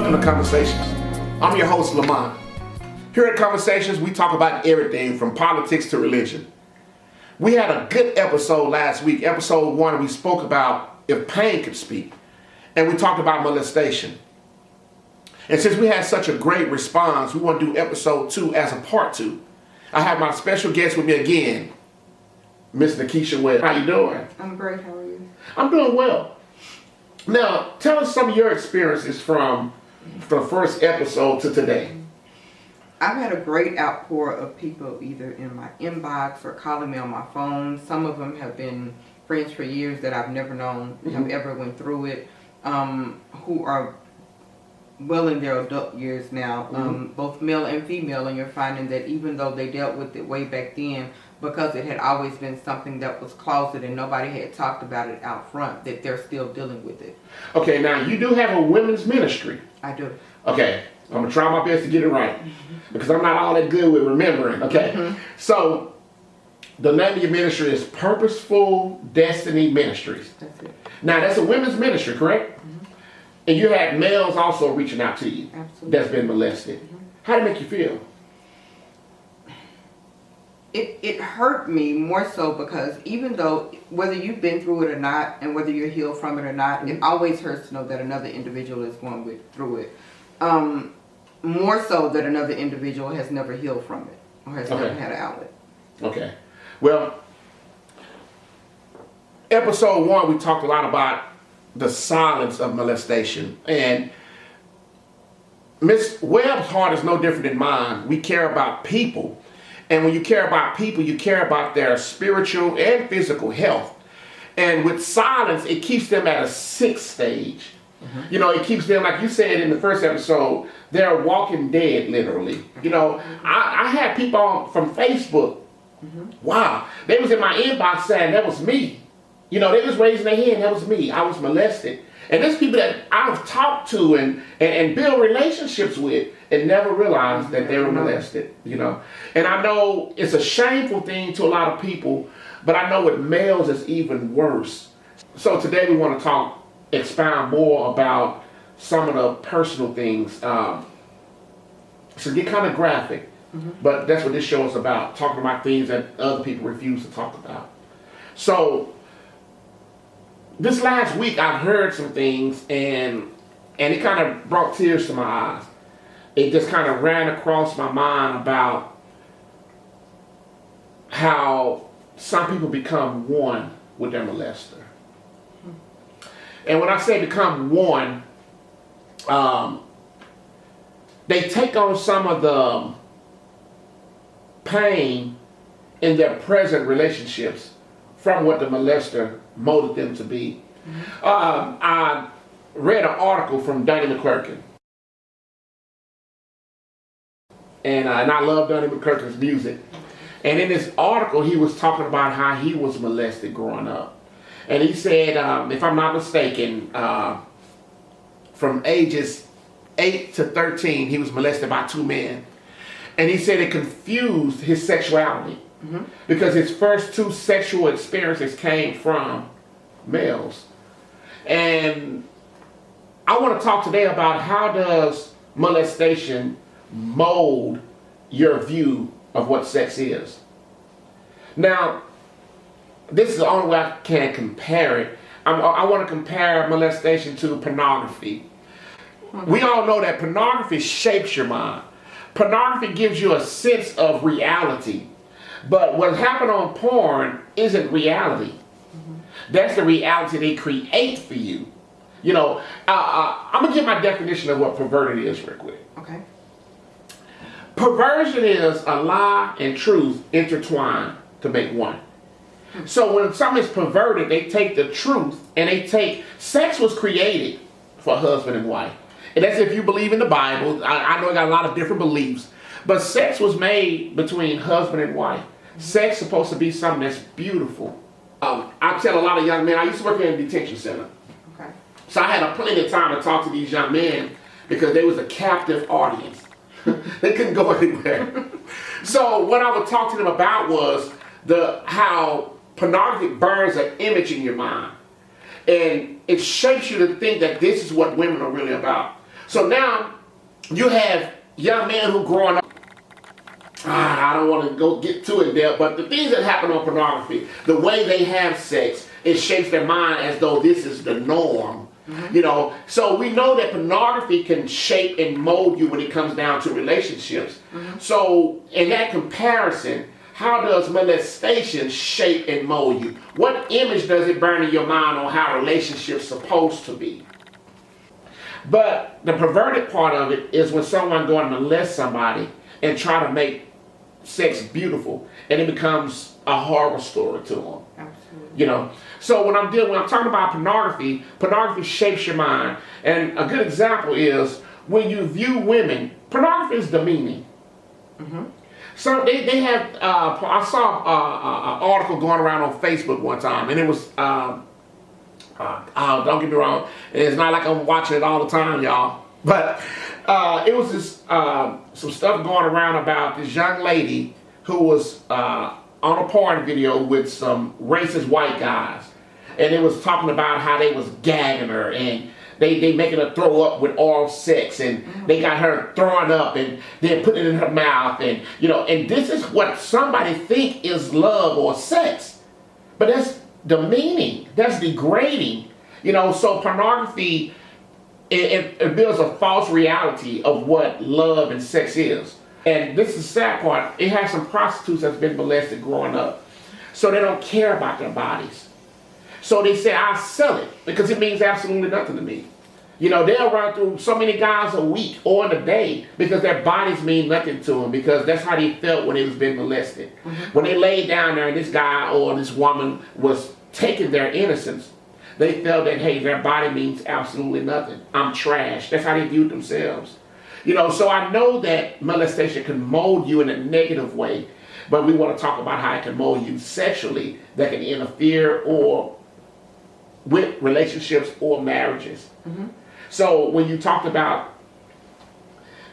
Welcome to Conversations. I'm your host, Lamont. Here at Conversations, we talk about everything from politics to religion. We had a good episode last week. Episode 1, we spoke about if pain could speak. And we talked about molestation. And since we had such a great response, we want to do episode 2 as a part 2. I have my special guest with me again, Miss Nakisha Webb. How you doing? I'm great. How are you? I'm doing well. Now, tell us some of your experiences from the first episode to today. I've had a great outpour of people either in my inbox or calling me on my phone. Some of them have been friends for years that I've never known, have ever went through it, who are well in their adult years now, both male and female, and you're finding that even though they dealt with it way back then, because it had always been something that was closeted and nobody had talked about it out front, that they're still dealing with it. Okay, now you do have a women's ministry. I do. Okay, I'm going to try my best to get it right because I'm not all that good with remembering, okay? So, the name of your ministry is Purposeful Destiny Ministries. That's it. Now, that's a women's ministry, correct? And you had males also reaching out to you. Absolutely. That's been molested. How did it make you feel? It hurt me more so because even though, whether you've been through it or not, and whether you're healed from it or not, it always hurts to know that another individual is going through it. More so that another individual has never healed from it or has never had an outlet. Okay. Well, episode 1, we talked a lot about the silence of molestation. And Miss Webb's heart is no different than mine. We care about people. And when you care about people, you care about their spiritual and physical health. And with silence, it keeps them at a sick stage. You know, it keeps them, like you said in the first episode, they're walking dead, literally. You know, I had people from Facebook. Wow. They was in my inbox saying, that was me. You know, they was raising their hand, that was me. I was molested. And there's people that I've talked to and build relationships with and never realized that they were molested, you know. And I know it's a shameful thing to a lot of people, but I know with males it's even worse. So today we want to expound more about some of the personal things. So get kind of graphic, but that's what this show is about, talking about things that other people refuse to talk about. So this last week I've heard some things and it kind of brought tears to my eyes. It just kind of ran across my mind about how some people become one with their molester. And when I say become one, they take on some of the pain in their present relationships from what the molester molded them to be. I read an article from Donnie McClurkin. And I love Donnie McClurkin's music. And in this article, he was talking about how he was molested growing up. And he said, if I'm not mistaken, from ages 8 to 13, he was molested by 2 men. And he said it confused his sexuality because his first 2 sexual experiences came from males. And I want to talk today about how does molestation mold your view of what sex is. Now, this is the only way I can compare it. I want to compare molestation to pornography. We all know that pornography shapes your mind. Pornography gives you a sense of reality. But what happened on porn isn't reality. That's the reality they create for you. You know, I'm going to give my definition of what perverted is real quick. Okay. Perversion is a lie and truth intertwined to make one. So when something is perverted, they take the truth and they take, sex was created for husband and wife. And that's if you believe in the Bible. I know I got a lot of different beliefs. But sex was made between husband and wife. Sex is supposed to be something that's beautiful. I tell a lot of young men, I used to work in a detention center. Okay. So I had plenty of time to talk to these young men because they was a captive audience. They couldn't go anywhere. So what I would talk to them about was how pornography burns an image in your mind. And it shapes you to think that this is what women are really about. So now you have young men who growing up. I don't want to go get too in depth, but the things that happen on pornography, the way they have sex, it shapes their mind as though this is the norm. You know, so we know that pornography can shape and mold you when it comes down to relationships. So in that comparison, how does molestation shape and mold you? What image does it burn in your mind on how relationships supposed to be? But the perverted part of it is when someone going to molest somebody and try to make sex beautiful, and it becomes a horror story to them. Absolutely. You know, so when I'm talking about pornography, pornography shapes your mind. And a good example is when you view women, pornography is demeaning. So they have, I saw an article going around on Facebook one time, and it was, don't get me wrong, it's not like I'm watching it all the time, y'all. But it was this, some stuff going around about this young lady who was on a porn video with some racist white guys. And it was talking about how they was gagging her and they making her throw up with oral sex, and they got her throwing up and then putting it in her mouth, and you know, and this is what somebody think is love or sex. But that's demeaning, that's degrading. You know, so pornography, it builds a false reality of what love and sex is. And this is the sad part, it has some prostitutes that's been molested growing up. So they don't care about their bodies. So they say, I'll sell it, because it means absolutely nothing to me. You know, they'll run through so many guys a week or in a day because their bodies mean nothing to them, because that's how they felt when they was being molested. When they laid down there and this guy or this woman was taking their innocence, they felt that, hey, their body means absolutely nothing. I'm trash. That's how they viewed themselves. You know, so I know that molestation can mold you in a negative way, but we want to talk about how it can mold you sexually, that can interfere or with relationships or marriages. So when you talked about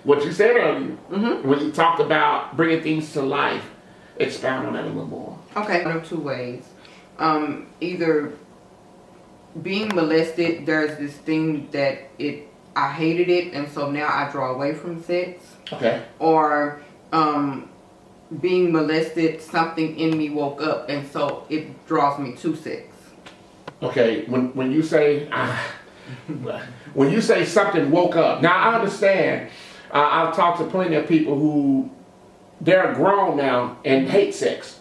what you said earlier, when you talked about bringing things to life, expound on that a little more. Okay, one of two ways. Either being molested, there's this thing that I hated it, and so now I draw away from sex. Okay. Or being molested, something in me woke up, and so it draws me to sex. Okay, when you say when you say something woke up, now I understand. I've talked to plenty of people who they're grown now and hate sex.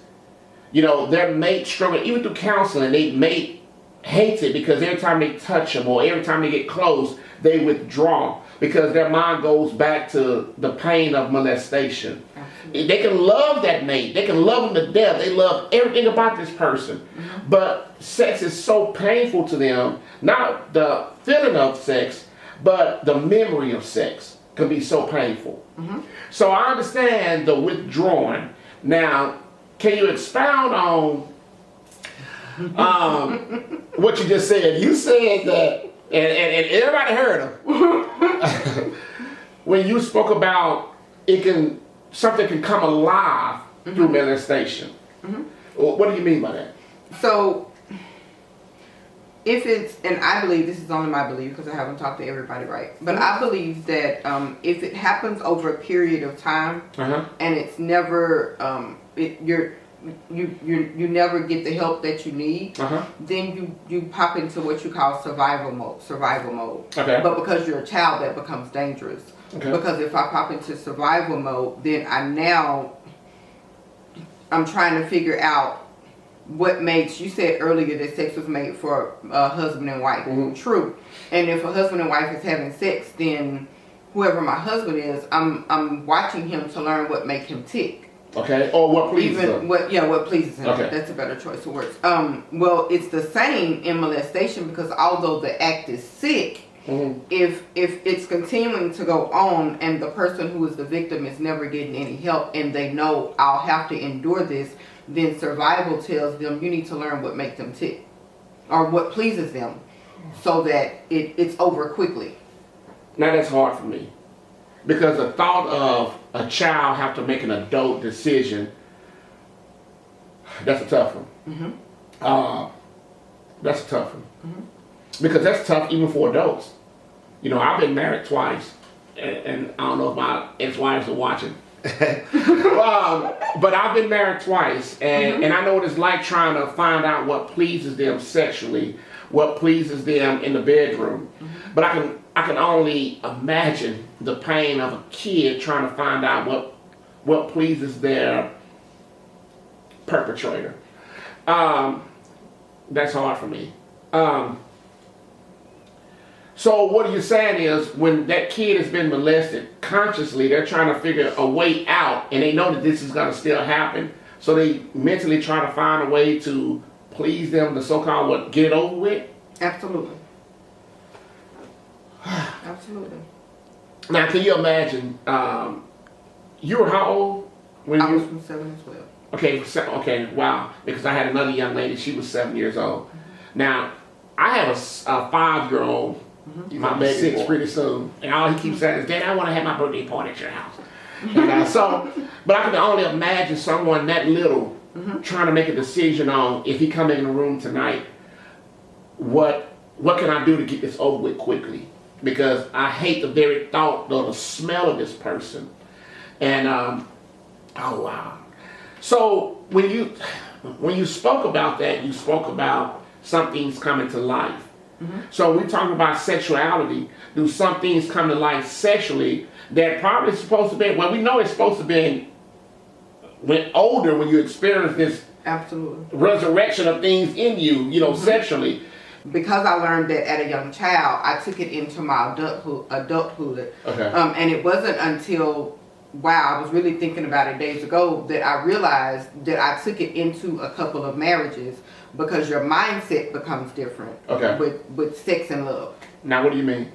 You know, their mate struggle, even through counseling, their mate hates it because every time they touch them or every time they get close, they withdraw because their mind goes back to the pain of molestation. They can love that mate. They can love them to death. They love everything about this person. But sex is so painful to them. Not the feeling of sex, but the memory of sex can be so painful. So I understand the withdrawing. Now, can you expound on what you just said? You said that, and everybody heard him. When you spoke about something can come alive through molestation. What do you mean by that? So, if it's, and I believe, this is only my belief because I haven't talked to everybody, right? But I believe that if it happens over a period of time and it's never, you never get the help that you need, then you pop into what you call survival mode. Okay. But because you're a child, that becomes dangerous. Okay. Because if I pop into survival mode, then I'm trying to figure out what makes, you said earlier that sex was made for husband and wife. True. And if a husband and wife is having sex, then whoever my husband is, I'm watching him to learn what makes him tick. Okay. Or what pleases him. What pleases him. Okay. That's a better choice of words. Well, it's the same in molestation, because although the act is sick, if it's continuing to go on and the person who is the victim is never getting any help and they know I'll have to endure this, then survival tells them you need to learn what makes them tick or what pleases them so that it's over quickly. Now that's hard for me, because the thought of a child have to make an adult decision, that's a tough one. That's a tough one. Because that's tough even for adults. You know, I've been married twice, and I don't know if my ex-wives are watching. But I've been married twice, and I know what it's like trying to find out what pleases them sexually, what pleases them in the bedroom. But I can only imagine the pain of a kid trying to find out what pleases their perpetrator. That's hard for me. So what you're saying is when that kid has been molested consciously, they're trying to figure a way out, and they know that this is going to still happen. So they mentally try to find a way to please them, the so-called get it over with? Absolutely. Absolutely. Now, can you imagine, you were how old? When I you was from 7 as well. Okay, wow. Because I had another young lady, she was 7 years old. Now, I have a 5-year-old. My baby 6 pretty soon, and all he keeps saying is, "Dad, I want to have my birthday party at your house." And, but I can only imagine someone that little trying to make a decision on if he come in the room tonight, what can I do to get this over with quickly? Because I hate the very thought or the smell of this person. And oh wow. So when you spoke about that, you spoke about some things coming to life. So when we talk about sexuality, do some things come to life sexually that probably is supposed to be, well, we know it's supposed to be when older, when you experience this absolutely resurrection of things in you, you know, sexually. Because I learned that at a young child, I took it into my adulthood. Okay. And it wasn't until, I was really thinking about it days ago, that I realized that I took it into a couple of marriages. Because your mindset becomes different with sex and love. Now, what do you mean?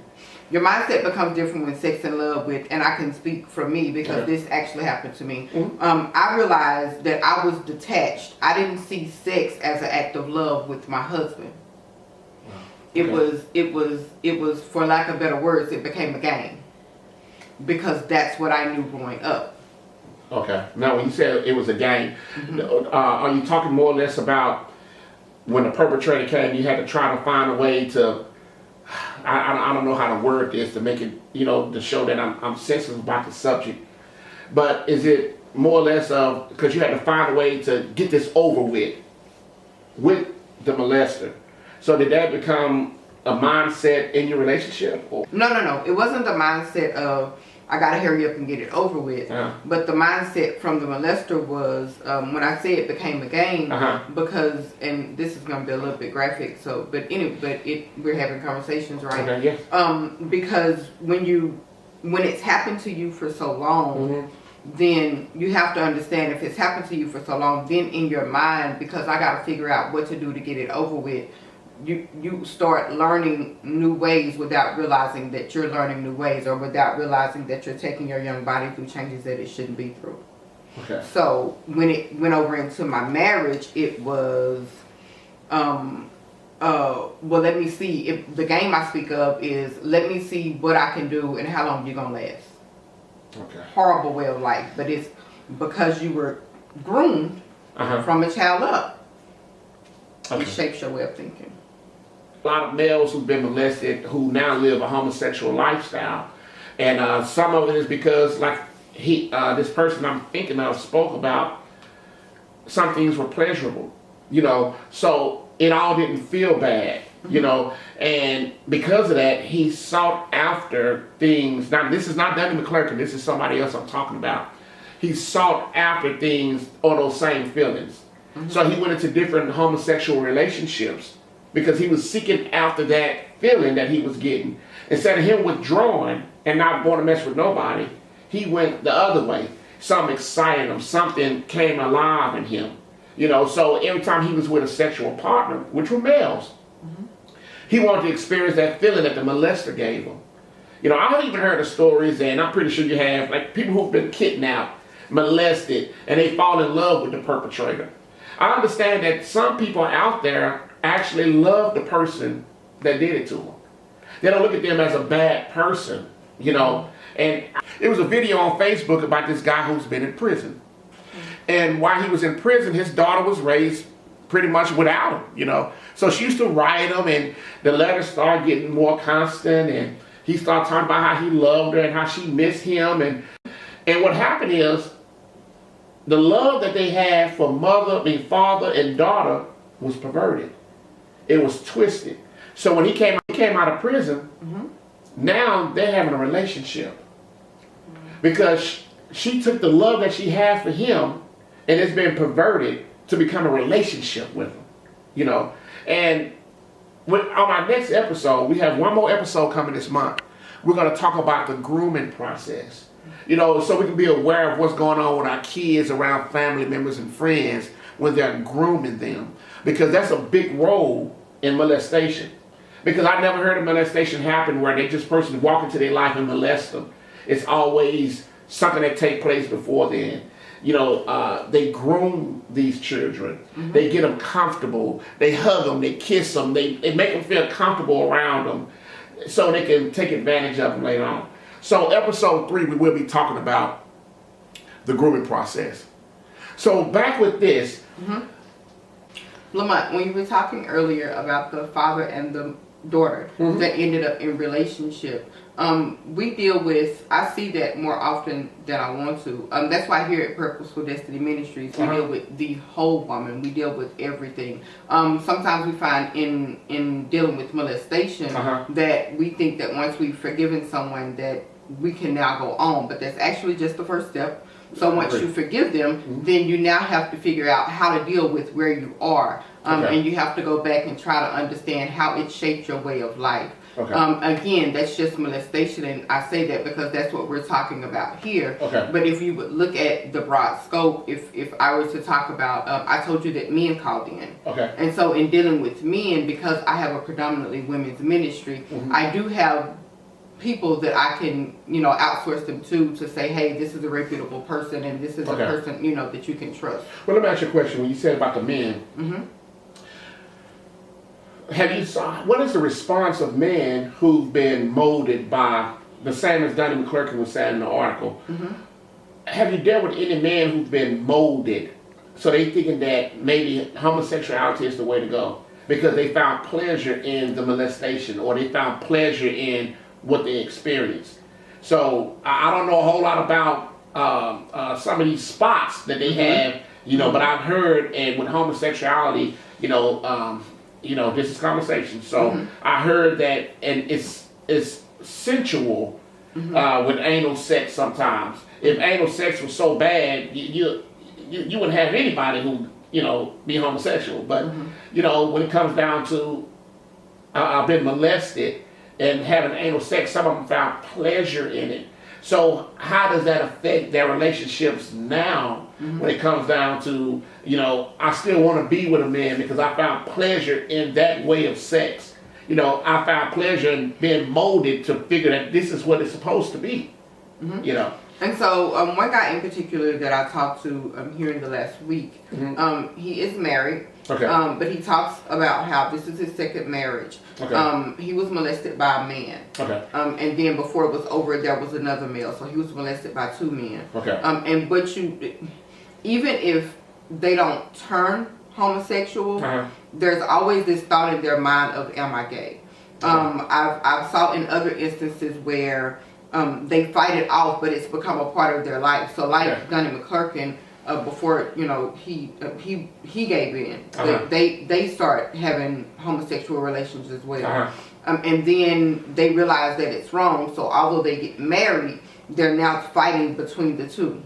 Your mindset becomes different with sex and love and I can speak for me because this actually happened to me. I realized that I was detached. I didn't see sex as an act of love with my husband. It was, for lack of better words, it became a game. Because that's what I knew growing up. Okay. Now, when you said it was a game, are you talking more or less about when the perpetrator came, you had to try to find a way to, I don't know how to word this to make it, you know, to show that I'm sensitive about the subject. But is it more or less of, because you had to find a way to get this over with the molester. So did that become a mindset in your relationship? Or? No. It wasn't the mindset of, I gotta hurry up and get it over with. But the mindset from the molester was, when I say it became a game, because, and this is gonna be a little bit graphic, so, we're having conversations, right? Okay, yeah. Because when it's happened to you for so long, then you have to understand if it's happened to you for so long, then in your mind, because I gotta figure out what to do to get it over with, you start learning new ways without realizing that you're learning new ways, or without realizing that you're taking your young body through changes that it shouldn't be through. Okay. So when it went over into my marriage, it was, let me see. If the game I speak of is, let me see what I can do and how long you're gonna last. Okay. Horrible way of life, but it's because you were groomed from a child up. It shapes your way of thinking. A lot of males who've been molested who now live a homosexual lifestyle, and some of it is because, like this person I'm thinking of spoke about, some things were pleasurable, you know, so it all didn't feel bad, you know, and because of that, he sought after things. Now, this is not Danny McClurkin, this is somebody else I'm talking about. He sought after things or those same feelings. So he went into different homosexual relationships because he was seeking after that feeling that he was getting. Instead of him withdrawing and not want to mess with nobody, he went the other way. Something excited him, something came alive in him. You know, so every time he was with a sexual partner, which were males, he wanted to experience that feeling that the molester gave him. You know, I've even heard of stories, and I'm pretty sure you have, like people who've been kidnapped, molested, and they fall in love with the perpetrator. I understand that some people out there actually love the person that did it to them. They don't look at them as a bad person, you know. And there was a video on Facebook about this guy who's been in prison. And while he was in prison, his daughter was raised pretty much without him, you know. So she used to write him, and the letters started getting more constant, and He started talking about how he loved her and how she missed him. And what happened is, the love that they had for father and daughter was perverted. It was twisted. So when he came out of prison, now they're having a relationship. Because she took the love that she had for him and it's been perverted to become a relationship with him. You know? And on our next episode, we have one more episode coming this month. We're going to talk about the grooming process. You know, so we can be aware of what's going on with our kids around family members and friends when they're grooming them. Because that's a big role in molestation. Because I never heard of molestation happen where they just person walk into their life and molest them. It's always something that takes place before then. You know, they groom these children. They get them comfortable. They hug them. They kiss them. They make them feel comfortable around them so they can take advantage of them later on. So episode 3, we will be talking about the grooming process. So back with this. Lamont, when you were talking earlier about the father and the daughter that ended up in relationship, we deal with, I see that more often than I want to. That's why here at Purposeful Destiny Ministries, we deal with the whole woman. We deal with everything. Sometimes we find in dealing with molestation that we think that once we've forgiven someone that we can now go on, but that's actually just the first step. So once you forgive them, then you now have to figure out how to deal with where you are. And you have to go back and try to understand how it shaped your way of life. Again, that's just molestation, and I say that because that's what we're talking about here. But if you would look at the broad scope, if I were to talk about, I told you that men called in. And so in dealing with men, because I have a predominantly women's ministry, I do have people that I can, outsource them to say, hey, this is a reputable person and this is a person, that you can trust. Well, let me ask you a question. When you said about the men, what is the response of men who've been molded by the same as Donnie McClurkin was saying in the article? Have you dealt with any man who's been molded so they thinking that maybe homosexuality is the way to go because they found pleasure in the molestation or they found pleasure in what they experienced? So I don't know a whole lot about some of these spots that they have, but I've heard, and with homosexuality, this is conversation. So I heard that, and it's sensual with anal sex sometimes. If anal sex was so bad, you wouldn't have anybody who, be homosexual. But, when it comes down to I've been molested and having anal sex, some of them found pleasure in it. So how does that affect their relationships now when it comes down to, I still want to be with a man because I found pleasure in that way of sex. I found pleasure in being molded to figure that this is what it's supposed to be, And so one guy in particular that I talked to here in the last week, he is married. But he talks about how this is his second marriage. He was molested by a man. And then before it was over, there was another male. So he was molested by 2 men. Even if they don't turn homosexual, there's always this thought in their mind of, am I gay? I've saw in other instances where they fight it off, but it's become a part of their life. So like Donnie McClurkin, before he gave in, they start having homosexual relations as well, and then they realize that it's wrong. So although they get married, they're now fighting between the two.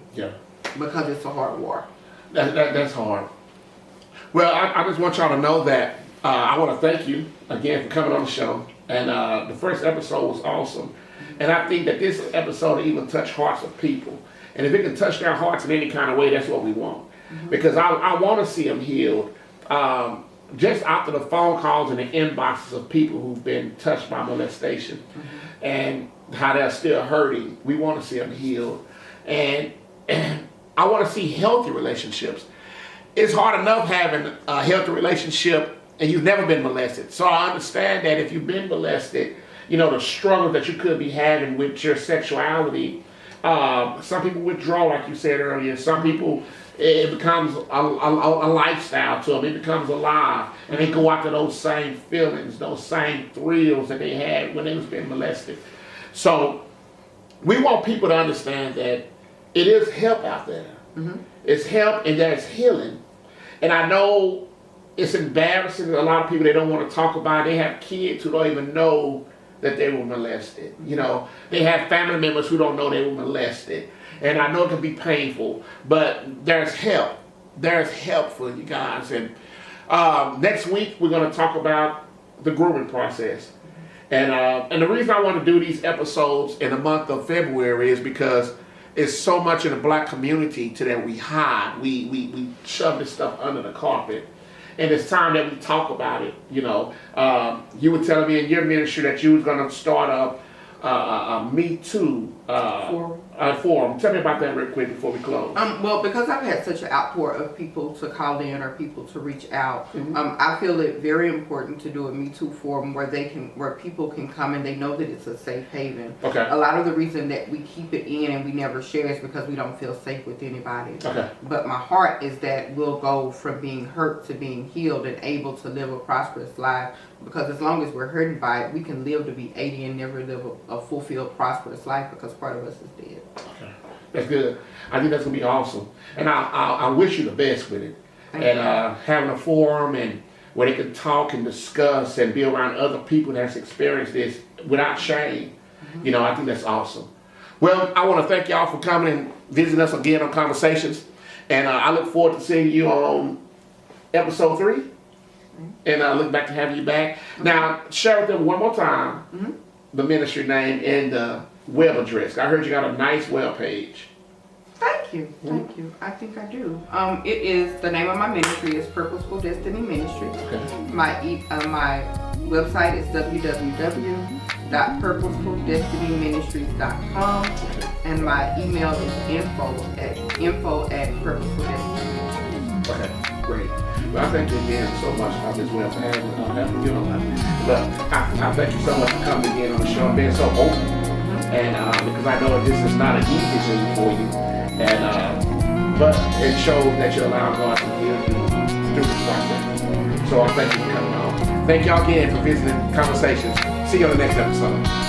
Because it's a hard war. That's hard. Well, I just want y'all to know that I want to thank you again for coming on the show, and the first episode was awesome, and I think that this episode will even touch hearts of people. And if it can touch their hearts in any kind of way, that's what we want. Because I want to see them healed. Just after the phone calls and the inboxes of people who've been touched by molestation and how they're still hurting, we want to see them healed. And I want to see healthy relationships. It's hard enough having a healthy relationship and you've never been molested. So I understand that if you've been molested, the struggle that you could be having with your sexuality. Some people withdraw, like you said earlier. Some people, it becomes a lifestyle to them. It becomes alive. And they go after those same feelings, those same thrills that they had when they was being molested. So we want people to understand that it is help out there. Mm-hmm. It's help and there's healing. And I know it's embarrassing to a lot of people. They don't want to talk about it. They have kids who don't even know that they were molested. You know, they have family members who don't know they were molested. And I know it can be painful, but there's help. There's help for you guys. And next week we're going to talk about the grooming process. And the reason I want to do these episodes in the month of February is because it's so much in the black community that we hide. We shove this stuff under the carpet. And it's time that we talk about it. You know, you were telling me in your ministry that you was going to start a Me Too forum. Tell me about that real quick before we close. Well, because I've had such an outpour of people to call in or people to reach out, Mm-hmm. I feel it very important to do a Me Too forum where people can come and they know that it's a safe haven. Okay. A lot of the reason that we keep it in and we never share is because we don't feel safe with anybody. Okay. But my heart is that we'll go from being hurt to being healed and able to live a prosperous life. Because as long as we're hurting by it, we can live to be 80 and never live a fulfilled, prosperous life because part of us is dead. Okay. That's good. I think that's going to be awesome. And I wish you the best with it. Thank and you. Having a forum and where they can talk and discuss and be around other people that's experienced this without shame. Mm-hmm. You know, I think that's awesome. Well, I want to thank y'all for coming and visiting us again on Conversations. And I look forward to seeing you on episode 3. And I look back to having you back. Now, share with them one more time the ministry name and the web address. I heard you got a nice web page. Thank you. Thank you. I think I do. It is, the name of my ministry is Purposeful Destiny Ministries. Okay. My website is www.purposefuldestinyministries.com. Okay. And my email is info@purposefulDestiny. Okay, great. Well, I thank you again so much for this web for having you on. Look, I thank you so much for coming again on the show and being so open. And because I know this is not an easy thing for you. And but it shows that you allow God to heal you through the process. So I thank you for coming on. Thank y'all again for visiting Conversations. See you on the next episode.